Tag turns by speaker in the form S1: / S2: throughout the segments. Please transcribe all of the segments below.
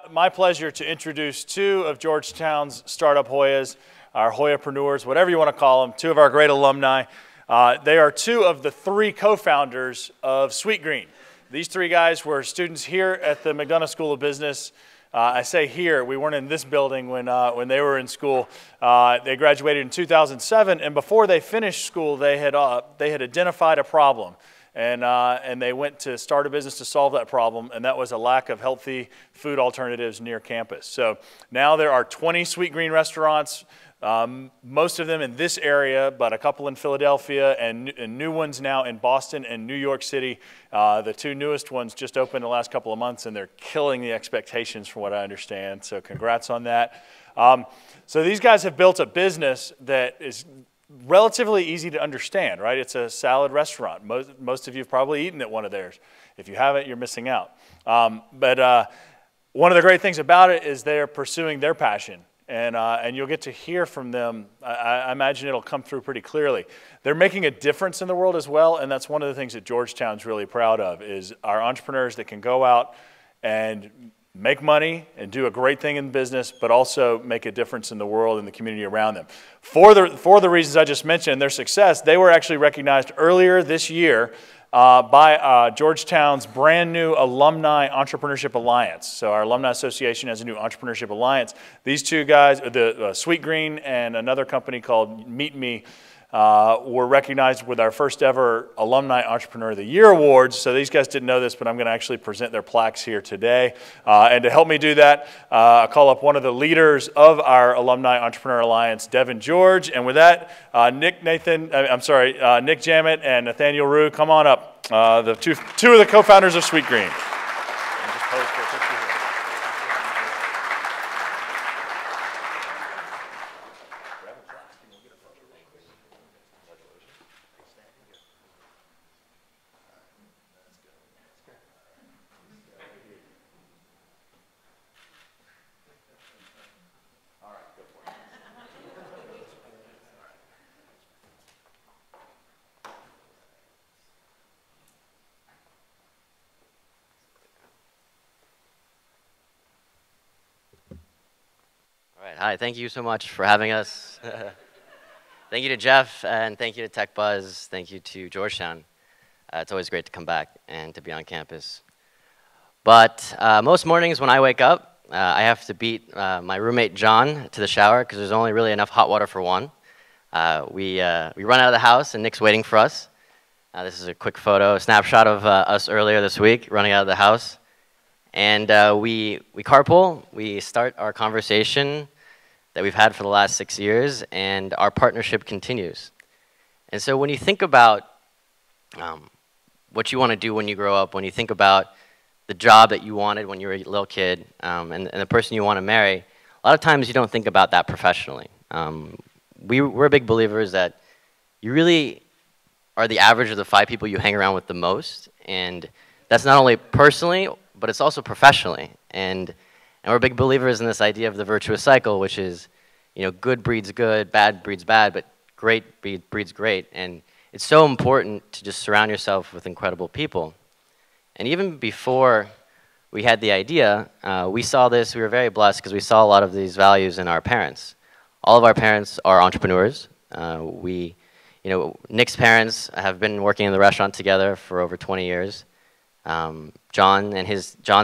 S1: My pleasure to introduce two of Georgetown's startup Hoyas, our Hoyapreneurs, whatever you want to call them, two of our great alumni. They are two of the three co-founders of Sweetgreen. These three guys were students here at the McDonough School of Business. I say here, we weren't in this building when they were in school. They graduated in 2007, and before they finished school, they had identified a problem. And they went to start a business to solve that problem, and that was a lack of healthy food alternatives near campus. So now there are 20 Sweetgreen restaurants, most of them in this area, but a couple in Philadelphia, and new ones now in Boston and New York City. The two newest ones just opened the last couple of months, and they're killing the expectations from what I understand, so congrats on that. So these guys have built a business that is relatively easy to understand, right? It's a salad restaurant. Most of you have probably eaten at one of theirs. If you haven't, you're missing out. But one of the great things about it is they're pursuing their passion, and you'll get to hear from them. I imagine it'll come through pretty clearly. They're making a difference in the world as well, and that's one of the things that Georgetown's really proud of, is our entrepreneurs that can go out and make money and do a great thing in business, but also make a difference in the world and the community around them. For the reasons I just mentioned, their success, they were actually recognized earlier this year by Georgetown's brand new Alumni Entrepreneurship Alliance. So our Alumni Association has a new Entrepreneurship Alliance. These two guys, the Sweetgreen and another company called Meet Me, were recognized with our first ever Alumni Entrepreneur of the Year awards. So these guys didn't know this, but I'm going to actually present their plaques here today. And to help me do that, I'll call up one of the leaders of our Alumni Entrepreneur Alliance, Devin George. And with that, Nick Jammet and Nathaniel Rue, come on up. The two of the co-founders of Sweetgreen.
S2: Hi, thank you so much for having us. Thank you to Jeff, and thank you to TechBUZZ. Thank you to Georgetown. It's always great to come back and to be on campus. But most mornings when I wake up, I have to beat my roommate John to the shower because there's only really enough hot water for one. We run out of the house, and Nick's waiting for us. This is a quick photo, a snapshot of us earlier this week, running out of the house. And we carpool. We start our conversation that we've had for the last 6 years, and our partnership continues. And so when you think about what you want to do when you grow up, when you think about the job that you wanted when you were a little kid, and the person you want to marry, a lot of times you don't think about that professionally. We're big believers that you really are the average of the 5 people you hang around with the most, and that's not only personally, but it's also professionally. And we're big believers in this idea of the virtuous cycle, which is, you know, good breeds good, bad breeds bad, but great breeds great. And it's so important to just surround yourself with incredible people. And even before we had the idea, we saw this. We were very blessed because we saw a lot of these values in our parents. All of our parents are entrepreneurs. Nick's parents have been working in the restaurant together for over 20 years. John's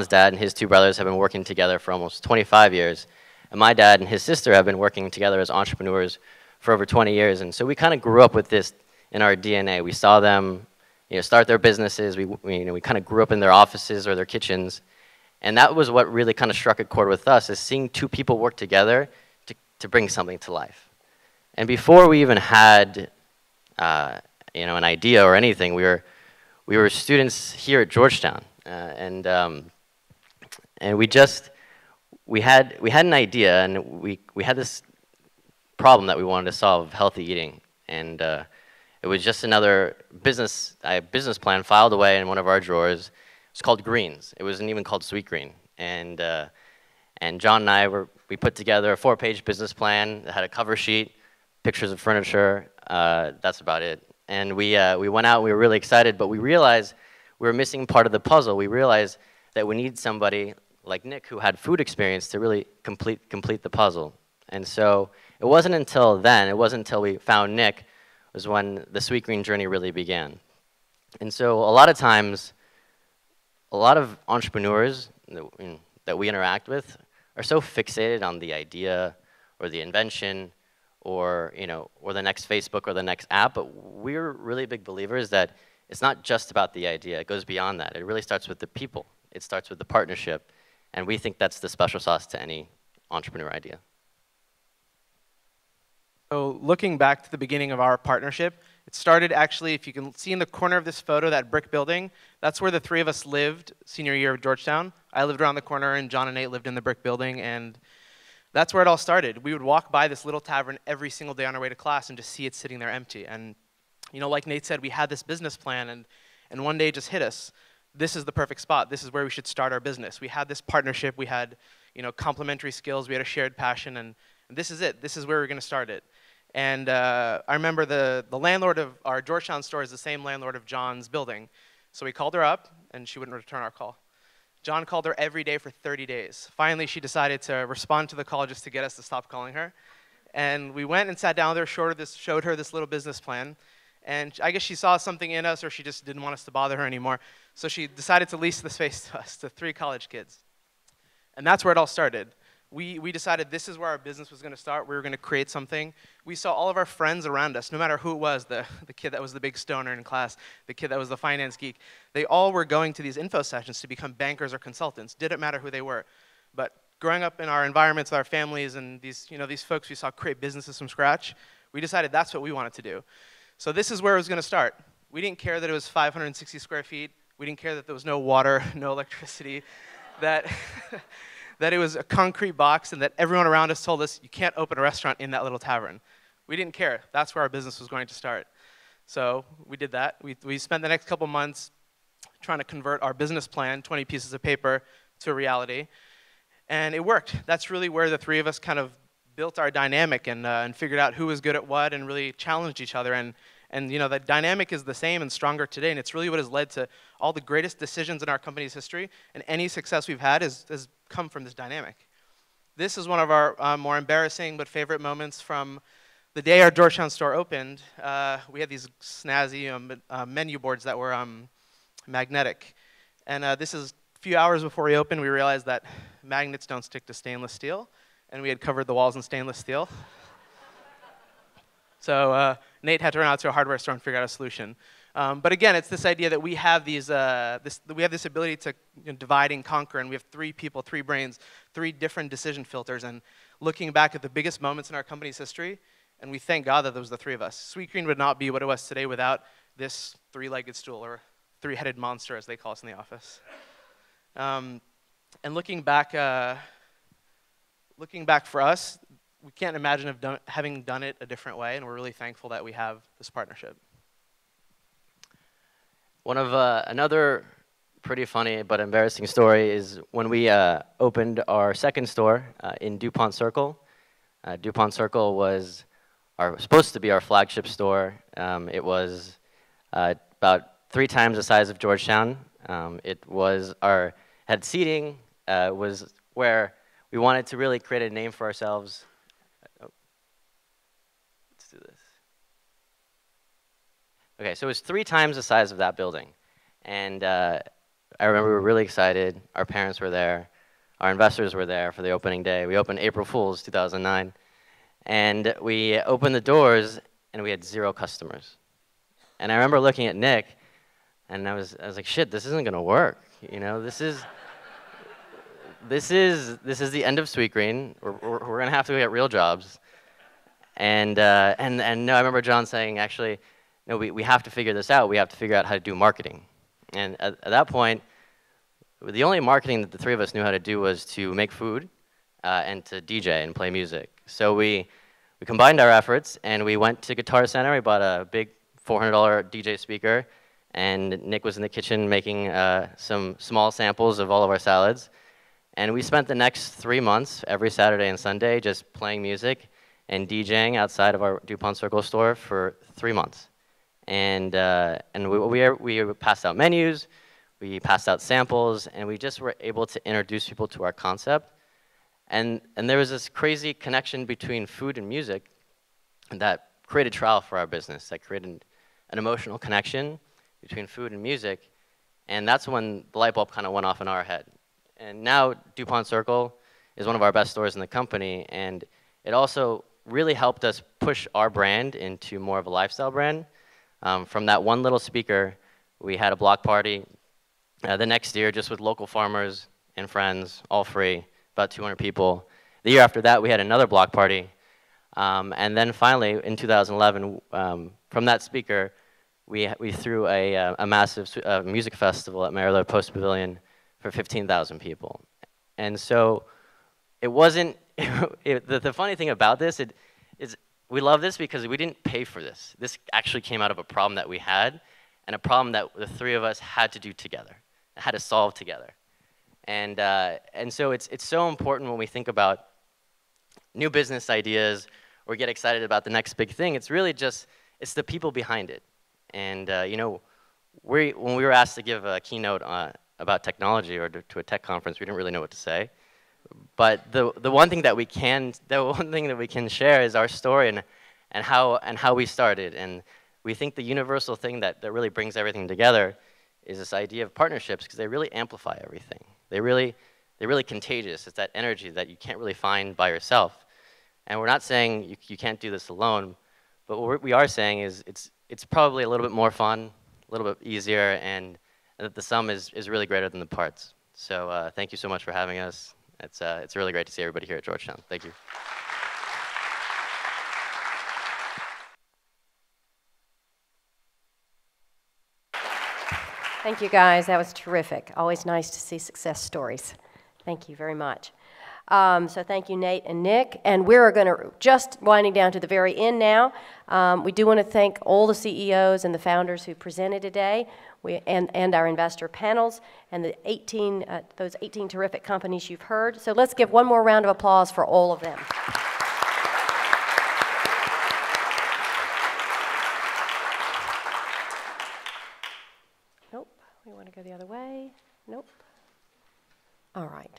S2: dad and his 2 brothers have been working together for almost 25 years. And my dad and his sister have been working together as entrepreneurs for over 20 years. And so we kind of grew up with this in our DNA. We saw them, start their businesses. We kind of grew up in their offices or their kitchens. And that was what really kind of struck a chord with us, is seeing 2 people work together to bring something to life. And before we even had, an idea or anything, we were students here at Georgetown, and we had an idea, and we had this problem that we wanted to solve: healthy eating. And it was just another business plan filed away in one of our drawers. It's called Greens. It wasn't even called Sweetgreen. And John and I we put together a 4-page business plan that had a cover sheet, pictures of furniture. That's about it. And we went out, and we were really excited, but we realized we were missing part of the puzzle. We realized that we need somebody like Nick, who had food experience to really complete the puzzle. And so it wasn't until then, it wasn't until we found Nick, was when the Sweetgreen journey really began. And so a lot of times, a lot of entrepreneurs that we interact with are so fixated on the idea or the invention or, or the next Facebook or the next app, but we're really big believers that it's not just about the idea, it goes beyond that. It really starts with the people. It starts with the partnership, and we think that's the special sauce to any entrepreneur idea.
S3: So looking back to the beginning of our partnership, it started actually, if you can see in the corner of this photo, that brick building, that's where the three of us lived senior year of Georgetown. I lived around the corner, and John and Nate lived in the brick building, and that's where it all started. We would walk by this little tavern every single day on our way to class and just see it sitting there empty. And like Nate said, we had this business plan, and one day it just hit us. This is the perfect spot. This is where we should start our business. We had this partnership. We had complementary skills. We had a shared passion, and this is it. This is where we're going to start it. And I remember the landlord of our Georgetown store is the same landlord of John's building. So we called her up, and she wouldn't return our call. John called her every day for 30 days. Finally, she decided to respond to the call just to get us to stop calling her. And we went and sat down there, showed her this little business plan. And I guess she saw something in us, or she just didn't want us to bother her anymore. So she decided to lease the space to us, to 3 college kids. And that's where it all started. We decided this is where our business was going to start. We were going to create something. We saw all of our friends around us, no matter who it was, the kid that was the big stoner in class, the kid that was the finance geek. They all were going to these info sessions to become bankers or consultants. Didn't matter who they were. But growing up in our environments with our families and these folks we saw create businesses from scratch, we decided that's what we wanted to do. So this is where it was going to start. We didn't care that it was 560 square feet. We didn't care that there was no water, no electricity, that it was a concrete box, and that everyone around us told us, you can't open a restaurant in that little tavern. We didn't care. That's where our business was going to start. So we did that. We spent the next couple months trying to convert our business plan, 20 pieces of paper, to a reality. And it worked. That's really where the three of us kind of built our dynamic and figured out who was good at what and really challenged each other. And the dynamic is the same and stronger today, and it's really what has led to all the greatest decisions in our company's history, and any success we've had has come from this dynamic. This is one of our more embarrassing but favorite moments from the day our Georgetown store opened. We had these snazzy menu boards that were magnetic, and this is a few hours before we opened. We realized that magnets don't stick to stainless steel, and we had covered the walls in stainless steel. So Nate had to run out to a hardware store and figure out a solution. But again, it's this idea that we have this ability to divide and conquer, and we have 3 people, 3 brains, 3 different decision filters. And looking back at the biggest moments in our company's history, and we thank God that there was the 3 of us. Sweetgreen would not be what it was today without this 3-legged stool, or 3-headed monster, as they call us in the office. And looking back for us, we can't imagine having done it a different way, and we're really thankful that we have this partnership.
S2: One of another pretty funny but embarrassing story is when we opened our second store in Dupont Circle. Dupont Circle was supposed to be our flagship store. It was about 3 times the size of Georgetown. It was had seating, was where we wanted to really create a name for ourselves. Let's do this. Okay, so it was 3 times the size of that building. And I remember we were really excited. Our parents were there. Our investors were there for the opening day. We opened April Fool's 2009. And we opened the doors, and we had 0 customers. And I remember looking at Nick, and I was like, shit, this isn't going to work. This is the end of Sweetgreen. We're going to have to get real jobs. And no, I remember John saying, actually, no, we have to figure this out. We have to figure out how to do marketing. And at that point, the only marketing that the 3 of us knew how to do was to make food and to DJ and play music. So we combined our efforts, and we went to Guitar Center. We bought a big $400 DJ speaker, and Nick was in the kitchen making some small samples of all of our salads. And we spent the next 3 months, every Saturday and Sunday, just playing music and DJing outside of our Dupont Circle store for 3 months. And we passed out menus, We passed out samples, and we just were able to introduce people to our concept. And there was this crazy connection between food and music that created trial for our business, that created an emotional connection between food and music. And that's when the light bulb kind of went off in our head. And now Dupont Circle is one of our best stores in the company, and it also really helped us push our brand into more of a lifestyle brand. From that one little speaker, we had a block party the next year just with local farmers and friends, all free, about 200 people. The year after that, we had another block party. And then finally, in 2011, from that speaker, we threw a massive music festival at Maryland Post Pavilion for 15,000 people. And so it wasn't, the funny thing about this is we love this because we didn't pay for this. This actually came out of a problem that we had, and a problem that the three of us had to do together, had to solve together. And so it's so important when we think about new business ideas or get excited about the next big thing. It's really just, it's the people behind it. And you know, when we were asked to give a keynote about technology or to a tech conference, we didn't really know what to say. But the one thing that we can share is our story and how we started. And we think the universal thing that really brings everything together is this idea of partnerships, because they really amplify everything. They're really contagious. It's that energy that you can't really find by yourself. And we're not saying you can't do this alone, but what we are saying is it's probably a little bit more fun, a little bit easier, and that the sum is really greater than the parts. So thank you so much for having us. It's really great to see everybody here at Georgetown. Thank you.
S4: Thank you, guys. That was terrific. Always nice to see success stories. Thank you very much. So thank you, Nate and Nick. And we're going to just winding down to the very end now. We do want to thank all the CEOs and the founders who presented today, and our investor panels, and the those 18 terrific companies you've heard. So let's give one more round of applause for all of them. Nope. We want to go the other way. Nope. All right.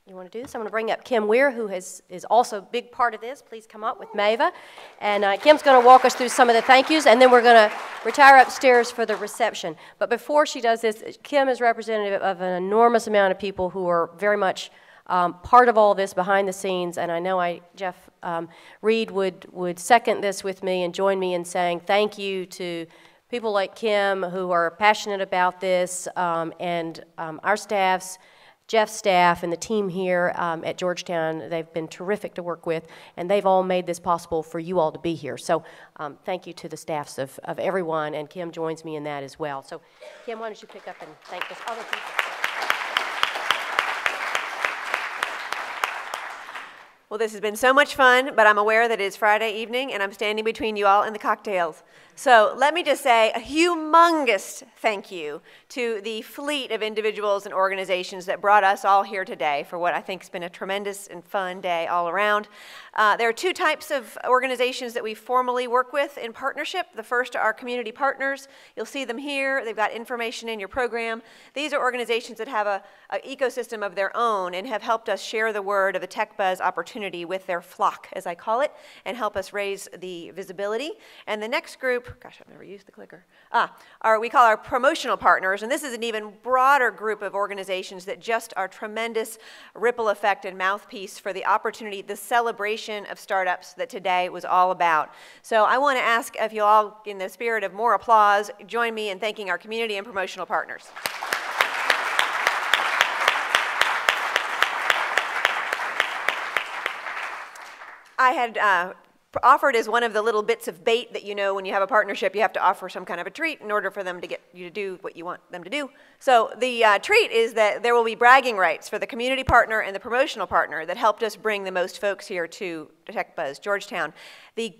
S4: You want to do this? I'm going to bring up Kim Weir, who is also a big part of this. Please come up with Mava. And Kim's going to walk us through some of the thank yous, and then we're going to retire upstairs for the reception. But before she does this, Kim is representative of an enormous amount of people who are very much part of all this behind the scenes. And I know Jeff Reed would second this with me and join me in saying thank you to people like Kim who are passionate about this, and our staffs, Jeff's staff and the team here at Georgetown. They've been terrific to work with, and they've all made this possible for you all to be here. So thank you to the staffs of everyone, and Kim joins me in that as well. So Kim, why don't you pick up and thank those other people.
S5: Well, this has been so much fun, but I'm aware that it is Friday evening, and I'm standing between you all and the cocktails. So let me just say a humongous thank you to the fleet of individuals and organizations that brought us all here today for what I think has been a tremendous and fun day all around. There are two types of organizations that we formally work with in partnership. The first are our community partners. You'll see them here. They've got information in your program. These are organizations that have an ecosystem of their own and have helped us share the word of the TechBUZZ opportunity with their flock, as I call it, and help us raise the visibility. And the next group, gosh, I've never used the clicker, we call our promotional partners, and this is an even broader group of organizations that just are tremendous ripple effect and mouthpiece for the opportunity, the celebration of startups that today was all about. So I want to ask if you all, in the spirit of more applause, join me in thanking our community and promotional partners. I had offered as one of the little bits of bait that, you know, when you have a partnership, you have to offer some kind of a treat in order for them to get you to do what you want them to do. So the treat is that there will be bragging rights for the community partner and the promotional partner that helped us bring the most folks here to TechBUZZ, Georgetown. The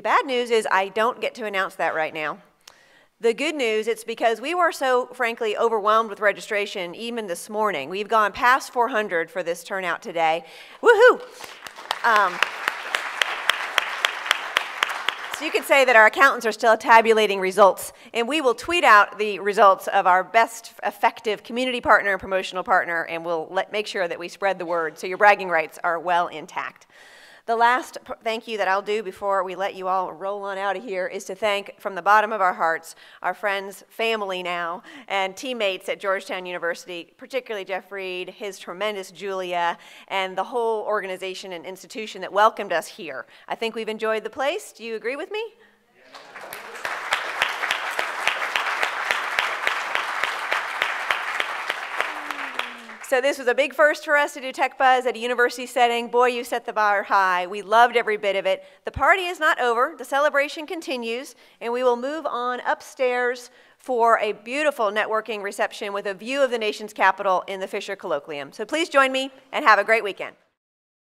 S5: bad news is I don't get to announce that right now. The good news, it's because we were so, frankly, overwhelmed with registration even this morning. We've gone past 400 for this turnout today. Woohoo! you could say that our accountants are still tabulating results, and we will tweet out the results of our best effective community partner and promotional partner, and we'll make sure that we spread the word so your bragging rights are well intact. The last thank you that I'll do before we let you all roll on out of here is to thank from the bottom of our hearts our friends, family now, and teammates at Georgetown University, particularly Jeff Reed, his tremendous Julia, and the whole organization and institution that welcomed us here. I think we've enjoyed the place. Do you agree with me? So this was a big first for us to do TechBUZZ at a university setting. Boy, you set the bar high. We loved every bit of it. The party is not over. The celebration continues, and we will move on upstairs for a beautiful networking reception with a view of the nation's capital in the Fisher Colloquium. So please join me and have a great weekend.